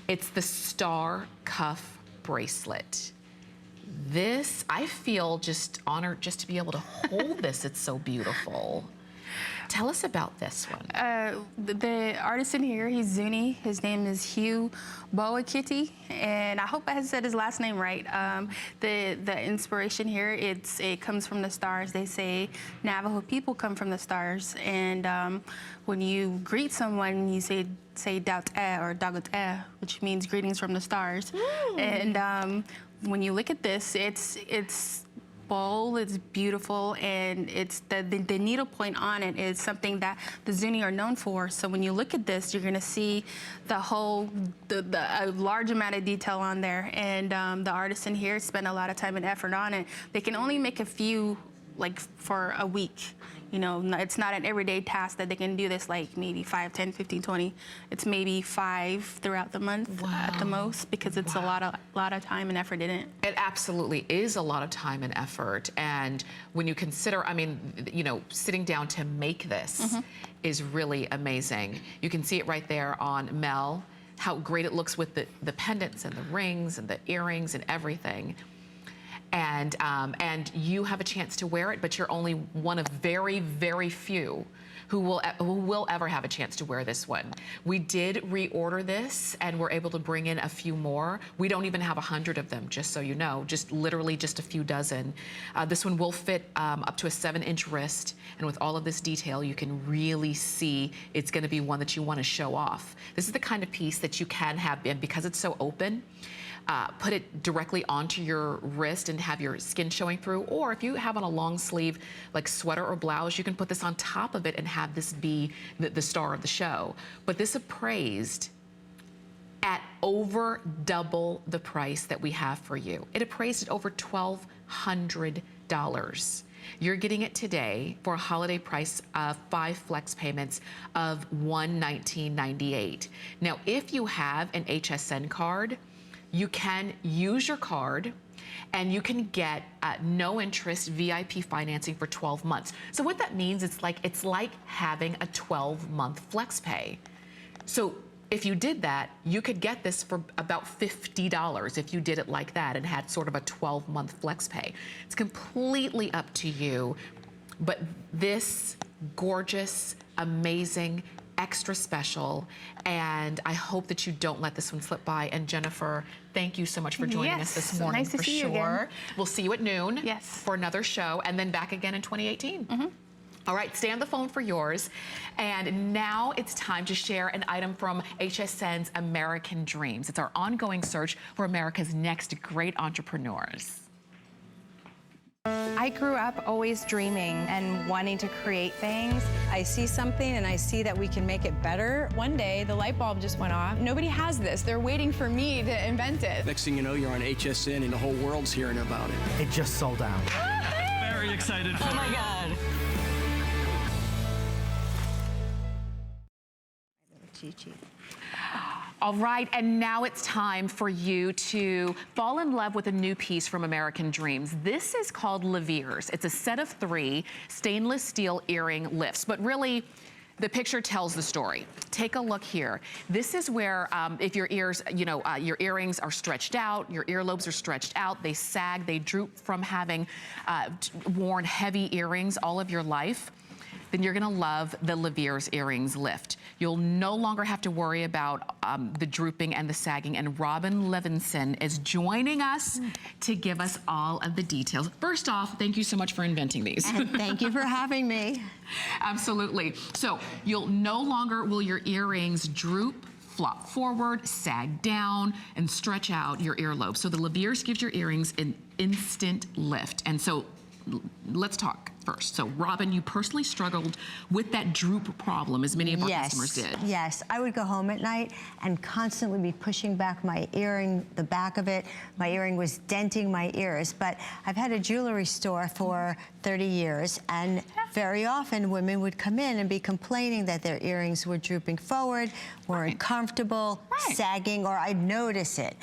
It's the Star Cuff Bracelet. This, I feel just honored just to be able to hold this. It's so beautiful. Tell us about this one. The artist in here, he's Zuni. His name is Hugh Boakiti, and I hope I said his last name right. The inspiration here, it comes from the stars. They say Navajo people come from the stars, and when you greet someone, you say Daut-e or Dagut-e, which means greetings from the stars. And when you look at this, it's bold, it's beautiful, and it's the needle point on it is something that the Zuni are known for. So when you look at this, you're gonna see a large amount of detail on there. And the artists in here spend a lot of time and effort on it. They can only make a few like for a week. You know, it's not an everyday task that they can do this like maybe 5, 10, 15, 20. It's maybe 5 throughout the month at the most, because it's a lot of time and effort in it. It absolutely is a lot of time and effort. And when you consider, I mean, you know, sitting down to make this is really amazing. You can see it right there on Mel, how great it looks with the pendants and the rings and the earrings and everything. And you have a chance to wear it, but you're only one of very, very few who will ever have a chance to wear this one. We did reorder this, and we're able to bring in a few more. We don't even have 100 of them, just so you know, just literally just a few dozen. This one will fit up to a 7-inch wrist, and with all of this detail, you can really see it's gonna be one that you wanna show off. This is the kind of piece that you can have, and because it's so open, put it directly onto your wrist and have your skin showing through. Or if you have on a long sleeve, like sweater or blouse, you can put this on top of it and have this be the star of the show. But this appraised at over double the price that we have for you. It appraised at over $1,200. You're getting it today for a holiday price of 5 flex payments of $119.98. Now, if you have an HSN card, you can use your card and you can get no interest VIP financing for 12 months. So what that means, it's like having a 12-month flex pay. So if you did that, you could get this for about $50 if you did it like that and had sort of a 12-month flex pay. It's completely up to you, but this gorgeous, amazing, extra special, and I hope that you don't let this one slip by. And Jennifer, thank you so much for joining us this morning. Nice to see you again. We'll see you at noon for another show, and then back again in 2018. All right, stay on the phone for yours. And now it's time to share an item from HSN's American Dreams. It's our ongoing search for America's next great entrepreneurs. I grew up always dreaming and wanting to create things. I see something and I see that we can make it better. One day, the light bulb just went off. Nobody has this. They're waiting for me to invent it. Next thing you know, you're on HSN and the whole world's hearing about it. It just sold out. Very excited for Oh my God. All right, and now it's time for you to fall in love with a new piece from American Dreams. This is called Levears. It's a set of 3 stainless steel earring lifts, but really, the picture tells the story. Take a look here. This is where, if your ears, you know, your earrings are stretched out, your earlobes are stretched out, they sag, they droop from having worn heavy earrings all of your life, then you're gonna love the Levears earrings lift. You'll no longer have to worry about the drooping and the sagging, and Robin Levinson is joining us to give us all of the details. First off, thank you so much for inventing these. And thank you for having me. Absolutely. So you'll no longer will your earrings droop, flop forward, sag down, and stretch out your earlobe. So the Levears gives your earrings an instant lift. And so let's talk first. So Robin, you personally struggled with that droop problem, as many of our customers did. Yes, I would go home at night and constantly be pushing back my earring, the back of it. My earring was denting my ears, but I've had a jewelry store for 30 years, and very often women would come in and be complaining that their earrings were drooping forward, weren't comfortable, sagging, or I'd notice it.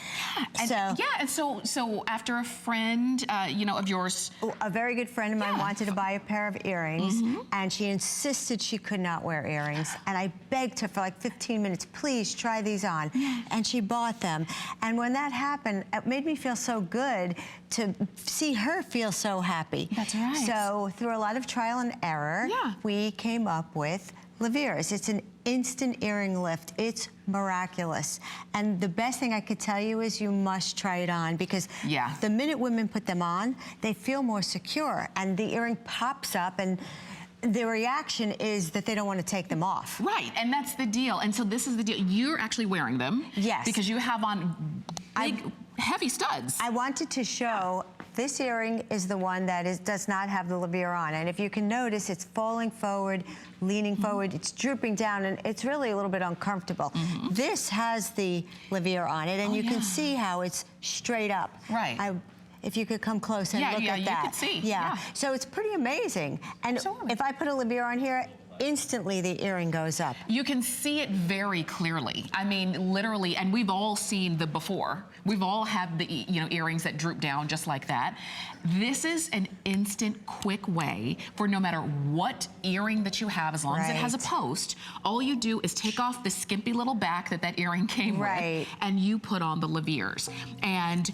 And so after a friend, you know, of yours, a very good friend of mine wanted to buy a pair of earrings, and she insisted she could not wear earrings, and I begged her for like 15 minutes, please try these on, and she bought them. And when that happened, it made me feel so good to see her feel so happy. That's right. So through a lot of trial and error, we came up with Levears. It's an instant earring lift. It's miraculous. And the best thing I could tell you is you must try it on, because the minute women put them on, they feel more secure, and the earring pops up, and the reaction is that they don't want to take them off. Right, and that's the deal. And so this is the deal. You're actually wearing them. Yes. Because you have on big, heavy studs. I wanted to show this earring is the one that does not have the Levear on. And if you can notice, it's falling forward, leaning forward, it's drooping down, and it's really a little bit uncomfortable. This has the Levear on it, and you can see how it's straight up. Right. if you could come close and look at that. Yeah, you could see. Yeah. So it's pretty amazing. And if I put a Levear on here, instantly the earring goes up. You can see it very clearly. I mean, literally, and we've all seen the before. We've all had the earrings that droop down just like that. This is an instant, quick way for no matter what earring that you have, as long as it has a post, all you do is take off the skimpy little back that earring came with, and you put on the Levears. And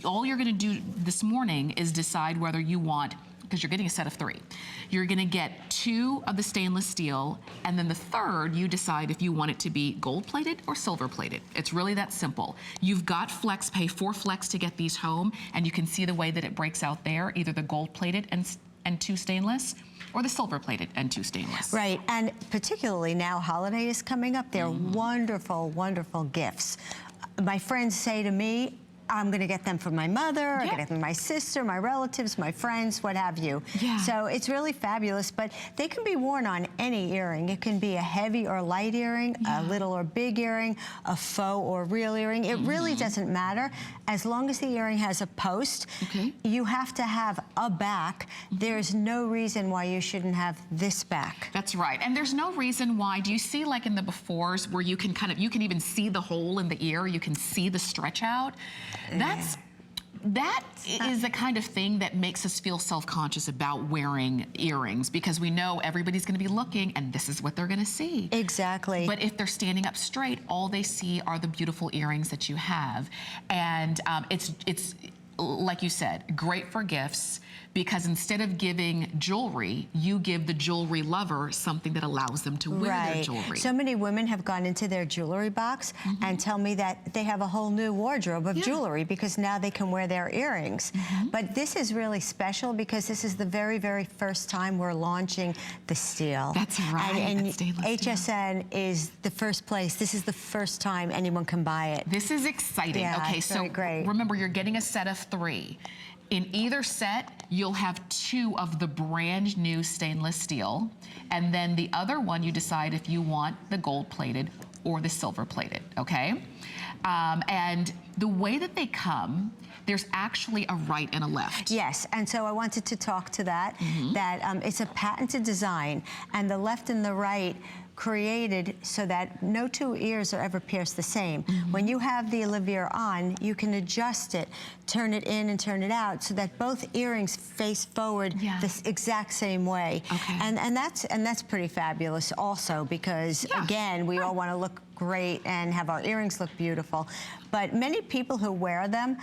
all you're gonna do this morning is decide whether you want, because you're getting a set of 3. You're gonna get 2 of the stainless steel, and then the third, you decide if you want it to be gold-plated or silver-plated. It's really that simple. You've got flex, pay 4 flex to get these home, and you can see the way that it breaks out there, either the gold-plated and 2 stainless, or the silver-plated and 2 stainless. Right, and particularly now holiday is coming up. They're wonderful, wonderful gifts. My friends say to me, I'm gonna get them for my mother, I'm gonna get them for my sister, my relatives, my friends, what have you. So it's really fabulous, but they can be worn on any earring. It can be a heavy or light earring, a little or big earring, a faux or real earring. It really doesn't matter. As long as the earring has a post, you have to have a back. There's no reason why you shouldn't have this back. That's right, and there's no reason why. Do you see like in the befores where you can you can even see the hole in the ear, you can see the stretch out? That is the kind of thing that makes us feel self-conscious about wearing earrings, because we know everybody's gonna be looking and this is what they're gonna see. Exactly. But if they're standing up straight, all they see are the beautiful earrings that you have. And it's like you said, great for gifts, because instead of giving jewelry, you give the jewelry lover something that allows them to wear their jewelry. So many women have gone into their jewelry box and tell me that they have a whole new wardrobe of jewelry because now they can wear their earrings. But this is really special because this is the very, very first time we're launching the steel. That's right, and HSN is the first place. This is the first time anyone can buy it. This is exciting. Okay, so remember, you're getting a set of 3. In either set, you'll have 2 of the brand new stainless steel, and then the other one you decide if you want the gold-plated or the silver-plated, okay? And the way that they come, there's actually a right and a left. Yes, and so I wanted to talk to that, it's a patented design, and the left and the right created so that no 2 ears are ever pierced the same. When you have the Levear on, you can adjust it, turn it in and turn it out so that both earrings face forward the exact same way. And that's pretty fabulous also, because again, we all want to look great and have our earrings look beautiful. But many people who wear them,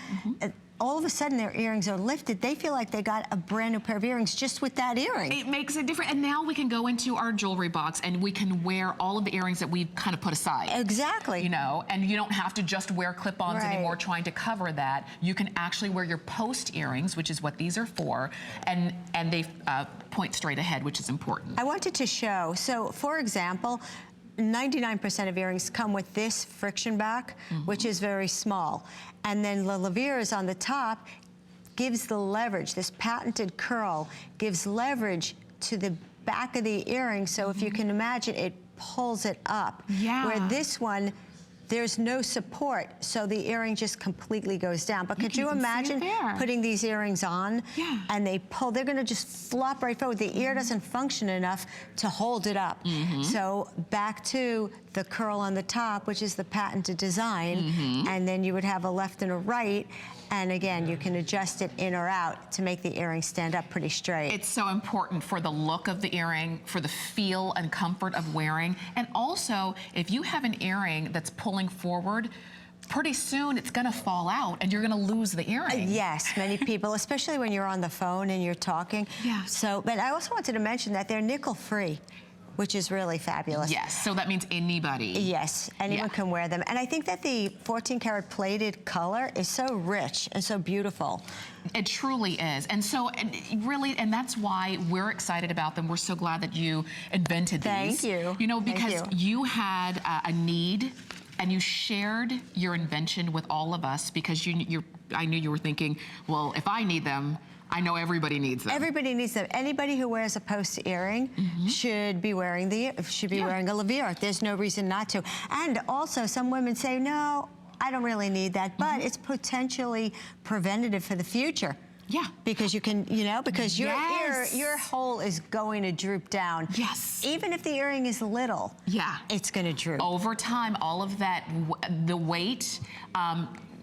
all of a sudden their earrings are lifted. They feel like they got a brand new pair of earrings just with that earring. It makes a difference. And now we can go into our jewelry box and we can wear all of the earrings that we've kind of put aside. Exactly. You know, and you don't have to just wear clip-ons anymore trying to cover that. You can actually wear your post earrings, which is what these are for, and they point straight ahead, which is important. I wanted to show, so for example, 99% of earrings come with this friction back, which is very small. And then the Levears on the top gives the leverage. This patented curl gives leverage to the back of the earring. So if you can imagine, it pulls it up. Where this one, there's no support, so the earring just completely goes down. But could you imagine putting these earrings on and they pull, they're gonna just flop right forward. The ear doesn't function enough to hold it up. So back to the curl on the top, which is the patented design, and then you would have a left and a right, and again, you can adjust it in or out to make the earring stand up pretty straight. It's so important for the look of the earring, for the feel and comfort of wearing, and also, if you have an earring that's pulling forward, pretty soon it's gonna fall out and you're gonna lose the earring. Yes, many people, especially when you're on the phone and you're talking. So, but I also wanted to mention that they're nickel-free, which is really fabulous. Yes, so that means anybody. Yes, anyone can wear them. And I think that the 14-karat plated color is so rich and so beautiful. It truly is. And so, and that's why we're excited about them. We're so glad that you invented these. Thank you. You know, because you had a need and you shared your invention with all of us, because I knew you were thinking, well, if I need them, I know everybody needs them. Everybody needs them. Anybody who wears a post earring should be wearing wearing a Levear. There's no reason not to. And also, some women say, no, I don't really need that, but it's potentially preventative for the future. Yeah. Because you can, because your hole is going to droop down. Yes. Even if the earring is little, it's going to droop. Over time, all of that, the weight,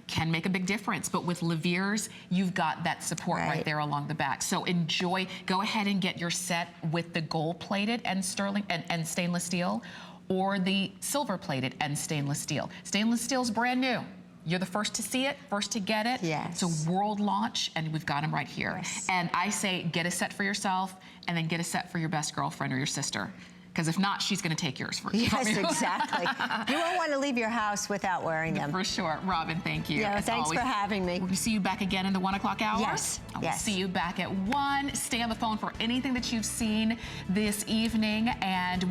can make a big difference, but with Levears, you've got that support right there along the back. So enjoy, go ahead and get your set with the gold-plated and sterling and stainless steel, or the silver-plated and stainless steel. Stainless steel's brand new. You're the first to see it, first to get it. Yes. It's a world launch, and we've got them right here. Yes. And I say, get a set for yourself, and then get a set for your best girlfriend or your sister. Because if not, she's going to take yours from you. Yes, exactly. You won't want to leave your house without wearing them. For sure. Robin, thank you. Yeah, thanks for having me. We'll see you back again in the 1 o'clock hour. Yes. We'll see you back at 1. Stay on the phone for anything that you've seen this evening. And